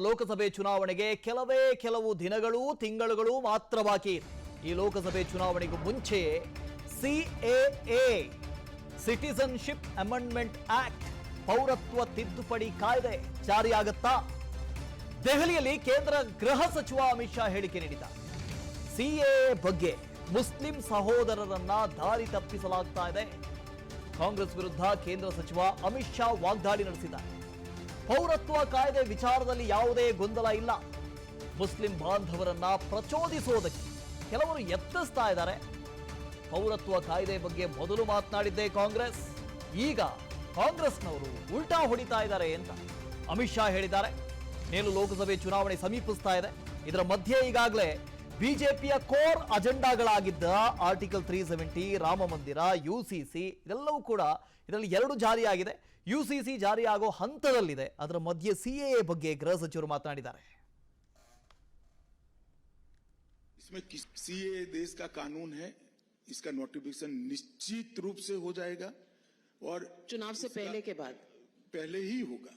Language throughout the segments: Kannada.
ಲೋಕಸಭೆ ಚುನಾವಣೆಗೆ ಕೆಲವು ದಿನಗಳು ತಿಂಗಳುಗಳು ಮಾತ್ರ ಬಾಕಿ ಇದೆ. ಈ ಲೋಕಸಭೆ ಚುನಾವಣೆಗೂ ಮುಂಚೆ ಸಿಎಎ ಸಿಟಿಜನ್ಶಿಪ್ ಅಮೆಂಡ್ಮೆಂಟ್ ಆಕ್ಟ್ ಪೌರತ್ವ ತಿದ್ದುಪಡಿ ಕಾಯ್ದೆ ಜಾರಿಯಾಗುತ್ತಾ? ದೆಹಲಿಯಲ್ಲಿ ಕೇಂದ್ರ ಗೃಹ ಸಚಿವ ಅಮಿತ್ ಶಾ ಹೇಳಿಕೆ ನೀಡಿದ್ದಾರೆ. ಸಿಎಎ ಬಗ್ಗೆ ಮುಸ್ಲಿಂ ಸಹೋದರರನ್ನ ದಾರಿ ತಪ್ಪಿಸಲಾಗ್ತಾ ಇದೆ. ಕಾಂಗ್ರೆಸ್ ವಿರುದ್ಧ ಕೇಂದ್ರ ಸಚಿವ ಅಮಿತ್ ಶಾ ವಾಗ್ದಾಳಿ ನಡೆಸಿದ್ದಾರೆ. ಪೌರತ್ವ ಕಾಯ್ದೆ ವಿಚಾರದಲ್ಲಿ ಯಾವುದೇ ಗೊಂದಲ ಇಲ್ಲ. ಮುಸ್ಲಿಂ ಬಾಂಧವರನ್ನ ಪ್ರಚೋದಿಸುವುದಕ್ಕೆ ಕೆಲವರು ಯತ್ನಿಸ್ತಾ ಇದ್ದಾರೆ. ಪೌರತ್ವ ಕಾಯ್ದೆ ಬಗ್ಗೆ ಮೊದಲು ಮಾತನಾಡಿದ್ದೇ ಕಾಂಗ್ರೆಸ್, ಈಗ ಕಾಂಗ್ರೆಸ್ನವರು ಉಲ್ಟಾ ಹೊಡಿತಾ ಇದ್ದಾರೆ ಅಂತ ಅಮಿತ್ ಶಾ ಹೇಳಿದ್ದಾರೆ. ಮೇಲು ಲೋಕಸಭೆ ಚುನಾವಣೆ ಸಮೀಪಿಸ್ತಾ ಇದೆ. ಇದರ ಮಧ್ಯೆ ಈಗಾಗಲೇ ಬಿಜೆಪಿಯ ಕೋರ್ ಅಜೆಂಡಾಗಳಾಗಿದ್ದ ಆರ್ಟಿಕಲ್ 370, ರಾಮ ಮಂದಿರ, ಯುಸಿಸಿ ಇದೆಲ್ಲವೂ ಕೂಡ ಇದರಲ್ಲಿ 2 ಜಾರಿಯಾಗಿದೆ. ಯುಸಿಸಿ ಜಾರಿಯಾಗೋ ಹಂತದಲ್ಲಿದೆ. ಅದರ ಮಧ್ಯೆ ಸಿಎಎ ಬಗ್ಗೆ ಗೃಹ ಸಚಿವರು ಮಾತನಾಡಿದ್ದಾರೆ. इसमें सीएए देश का कानून है, इसका नोटिफिकेशन निश्चित रूप से हो जाएगा और चुनाव से पहले के बाद पहले ही होगा।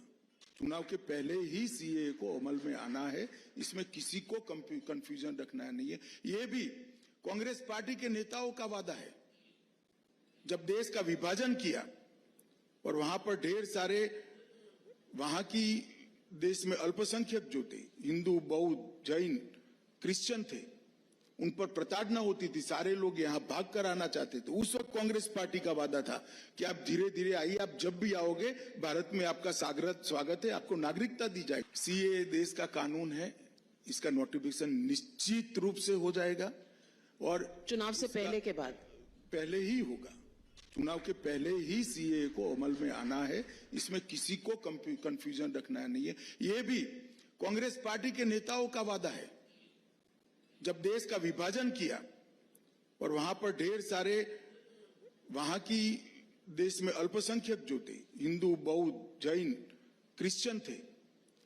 चुनाव के पहले ही सीएए को अमल में आना है, इसमें किसी को कंफ्यूजन रखना नहीं है। ये भी कांग्रेस पार्टी के नेताओं का वादा है। जब देश का विभाजन किया और वहां पर ढेर सारे वहां की देश में अल्पसंख्यक जो थे, हिंदू, बौद्ध, जैन, क्रिश्चियन थे, उन पर प्रताड़ना होती थी, सारे लोग यहां भाग कर आना चाहते थे। उस वक्त कांग्रेस पार्टी का वादा था कि आप धीरे धीरे आइए, आप जब भी आओगे भारत में आपका स्वागत है, आपको नागरिकता दी जाएगी। सीएए देश का कानून है, इसका नोटिफिकेशन निश्चित रूप से हो जाएगा और चुनाव से पहले के बाद पहले ही होगा। चुनाव के पहले ही सीएए को अमल में आना है, इसमें किसी को कंफ्यूजन रखना नहीं है। ये भी कांग्रेस पार्टी के नेताओं का वादा है। जब देश का विभाजन किया और वहां पर ढेर सारे वहां की देश में अल्पसंख्यक जो थे, हिंदू, बौद्ध, जैन, क्रिश्चियन थे,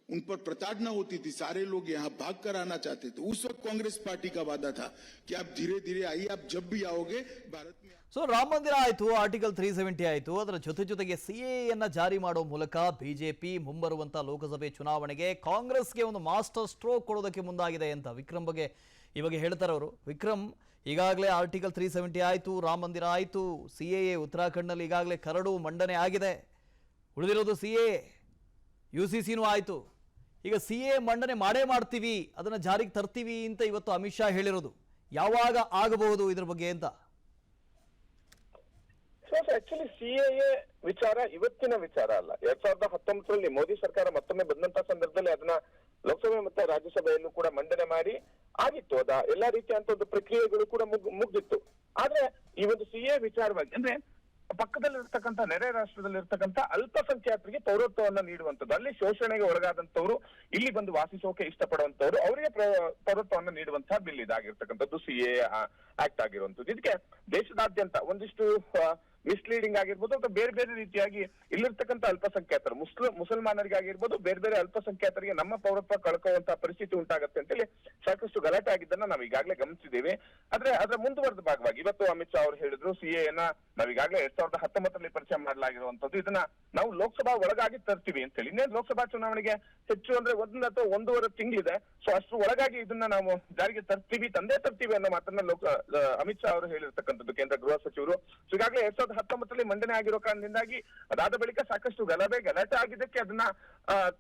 उन पर प्रताड़ना होती थी, सारे लोग यहां भाग कर आना चाहते थे। उस वक्त कांग्रेस पार्टी का वादा था कि आप धीरे धीरे आइए, आप जब भी आओगे भारत में। ಸೊ ರಾಮ ಮಂದಿರ ಆಯಿತು, ಆರ್ಟಿಕಲ್ 370 ಆಯಿತು. ಅದರ ಜೊತೆಗೆ ಸಿಎಎನ್ನ ಜಾರಿ ಮಾಡೋ ಮೂಲಕ ಬಿಜೆಪಿ ಮುಂಬರುವಂತ ಲೋಕಸಭೆ ಚುನಾವಣೆಗೆ ಕಾಂಗ್ರೆಸ್ಗೆ ಒಂದು ಮಾಸ್ಟರ್ ಸ್ಟ್ರೋಕ್ ಕೊಡೋದಕ್ಕೆ ಮುಂದಾಗಿದೆ ಅಂತ ವಿಕ್ರಮ್ ಬಗ್ಗೆ ಇವಾಗ ಹೇಳ್ತಾರೆ ಅವರು. ವಿಕ್ರಮ್, ಈಗಾಗಲೇ ಆರ್ಟಿಕಲ್ 370 ಆಯಿತು, ರಾಮ ಮಂದಿರ ಆಯಿತು, ಸಿಎಎ ಉತ್ತರಾಖಂಡ್ನಲ್ಲಿ ಈಗಾಗಲೇ ಕರಡು ಮಂಡನೆ ಆಗಿದೆ, ಉಳಿದಿರೋದು ಸಿಎಎ, ಯುಸಿಸಿನೂ ಆಯಿತು. ಈಗ ಸಿಎಎ ಮಂಡನೆ ಮಾಡ್ತೀವಿ, ಅದನ್ನು ಜಾರಿಗೆ ತರ್ತೀವಿ ಅಂತ ಇವತ್ತು ಅಮಿತ್ ಶಾ ಹೇಳಿರೋದು. ಯಾವಾಗ ಆಗಬಹುದು ಇದ್ರ ಬಗ್ಗೆ ಅಂತ? ಆಕ್ಚುಲಿ ಸಿಎಎ ವಿಚಾರ ಇವತ್ತಿನ ವಿಚಾರ ಅಲ್ಲ. 2019ರಲ್ಲಿ ಮೋದಿ ಸರ್ಕಾರ ಮತ್ತೊಮ್ಮೆ ಬಂದಂತ ಸಂದರ್ಭದಲ್ಲಿ ಅದನ್ನ ಲೋಕಸಭೆ ಮತ್ತೆ ರಾಜ್ಯಸಭೆಯಲ್ಲೂ ಕೂಡ ಮಂಡನೆ ಮಾಡಿ ಆಗಿತ್ತು. ಅದ ಎಲ್ಲಾ ರೀತಿಯಂತ ಒಂದು ಪ್ರಕ್ರಿಯೆಗಳು ಕೂಡ ಮುಗ್ದಿತ್ತು. ಆದ್ರೆ ಈ ಒಂದು ಸಿಎ ವಿಚಾರವಾಗಿ ಅಂದ್ರೆ ಪಕ್ಕದಲ್ಲಿರ್ತಕ್ಕಂಥ ನೆರೆ ರಾಷ್ಟ್ರದಲ್ಲಿರ್ತಕ್ಕಂಥ ಅಲ್ಪಸಂಖ್ಯಾತರಿಗೆ ಪೌರತ್ವವನ್ನ ನೀಡುವಂಥದ್ದು, ಅಲ್ಲಿ ಶೋಷಣೆಗೆ ಒಳಗಾದಂತವ್ರು ಇಲ್ಲಿ ಬಂದು ವಾಸಿಸೋಕೆ ಇಷ್ಟಪಡುವಂತವ್ರು ಅವರಿಗೆ ಪೌರತ್ವವನ್ನ ನೀಡುವಂತಹ ಬಿಲ್ ಇದಾಗಿರ್ತಕ್ಕಂಥದ್ದು ಸಿಎ ಆಕ್ಟ್ ಆಗಿರುವಂತದ್ದು. ಇದಕ್ಕೆ ದೇಶದಾದ್ಯಂತ ಒಂದಿಷ್ಟು ಮಿಸ್ಲೀಡಿಂಗ್ ಆಗಿರ್ಬೋದು ಅಥವಾ ಬೇರೆ ಬೇರೆ ರೀತಿಯಾಗಿ ಇಲ್ಲಿರ್ತಕ್ಕಂಥ ಅಲ್ಪಸಂಖ್ಯಾತರು ಮುಸಲ್ಮಾನರಿಗೆ ಆಗಿರ್ಬೋದು, ಬೇರೆ ಬೇರೆ ಅಲ್ಪಸಂಖ್ಯಾತರಿಗೆ ನಮ್ಮ ಪೌರತ್ವ ಕಳ್ಕೊಳ್ಳುವಂತಹ ಪರಿಸ್ಥಿತಿ ಉಂಟಾಗುತ್ತೆ ಅಂತೇಳಿ ಸಾಕಷ್ಟು ಗಲಾಟೆ ಆಗಿದ್ದನ್ನ ನಾವು ಈಗಾಗಲೇ ಗಮನಿಸಿದ್ದೇವೆ. ಆದ್ರೆ ಅದರ ಮುಂದುವರೆದ ಭಾಗವಾಗಿ ಇವತ್ತು ಅಮಿತ್ ಶಾ ಅವರು ಹೇಳಿದ್ರು, ಸಿಎನ ನಾವೀಗಾಗಲೇ 2019ರಲ್ಲಿ ಪರಿಚಯ ಮಾಡಲಾಗಿರುವಂತದ್ದು, ಇದನ್ನ ನಾವು ಲೋಕಸಭಾ ಒಳಗಾಗಿ ತರ್ತೀವಿ ಅಂತ ಹೇಳಿ. ಇನ್ನೇನು ಲೋಕಸಭಾ ಚುನಾವಣೆಗೆ ಹೆಚ್ಚು ಅಂದ್ರೆ 1 ಅಥವಾ 1.5 ತಿಂಗಳಿದೆ. ಸೊ ಅಷ್ಟು ಒಳಗಾಗಿ ಇದನ್ನ ನಾವು ಜಾರಿಗೆ ತಂದೇ ತರ್ತೀವಿ ಅನ್ನೋ ಮಾತನ್ನ ಅಮಿತ್ ಶಾ ಅವರು ಹೇಳಿರ್ತಕ್ಕಂಥದ್ದು ಕೇಂದ್ರ ಗೃಹ ಸಚಿವರು. ಸೊ ಈಗಾಗಲೇ 2019ರಲ್ಲಿ ಮಂಡನೆ ಆಗಿರೋ ಕಾರಣದಿಂದಾಗಿ ಅದಾದ ಬಳಿಕ ಸಾಕಷ್ಟು ಗಲಾಟೆ ಆಗಿದ್ದಕ್ಕೆ ಅದನ್ನ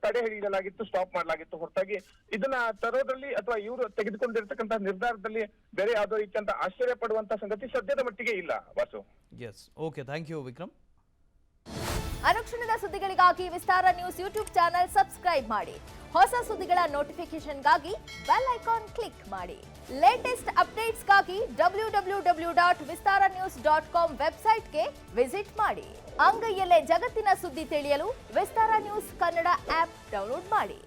ತಡೆ ಹಿಡಿಯಲಾಗಿತ್ತು, ಸ್ಟಾಪ್ ಮಾಡಲಾಗಿತ್ತು. ಹೊರತಾಗಿ ಇದನ್ನ ತರೋದ್ರಲ್ಲಿ ಅಥವಾ ಇವರು ತೆಗೆದುಕೊಂಡಿರ್ತಕ್ಕಂಥ ನಿರ್ಧಾರದಲ್ಲಿ ಬೇರೆ ಯಾವುದೋ ರೀತಿಯಂತ ಆಶ್ಚರ್ಯ ಪಡುವಂತ ಸಂಗತಿ ಸದ್ಯದ ಮಟ್ಟಿಗೆ ಇಲ್ಲ. Vasu. Yes, okay, thank you Vikram. ಅನುಕ್ಷಣದ ಸುದ್ದಿಗಳಿಗಾಗಿ Vistara news YouTube channel subscribe ಮಾಡಿ. ಹೊಸ ಸುದ್ದಿಗಳ ನೋಟಿಫಿಕೇಶನ್ಗಾಗಿ ಬೆಲ್ ಐಕಾನ್ ಕ್ಲಿಕ್ ಮಾಡಿ. ಲೇಟೆಸ್ಟ್ ಅಪ್ಡೇಟ್ಸ್ಗಾಗಿ www.vistaranews.com ವೆಬ್ಸೈಟ್ಗೆ ವಿಸಿಟ್ ಮಾಡಿ. ಅಂಗೈಯಲ್ಲೇ ಜಗತ್ತಿನ ಸುದ್ದಿ ತಿಳಿಯಲು Vistara news Kannada app download ಮಾಡಿ.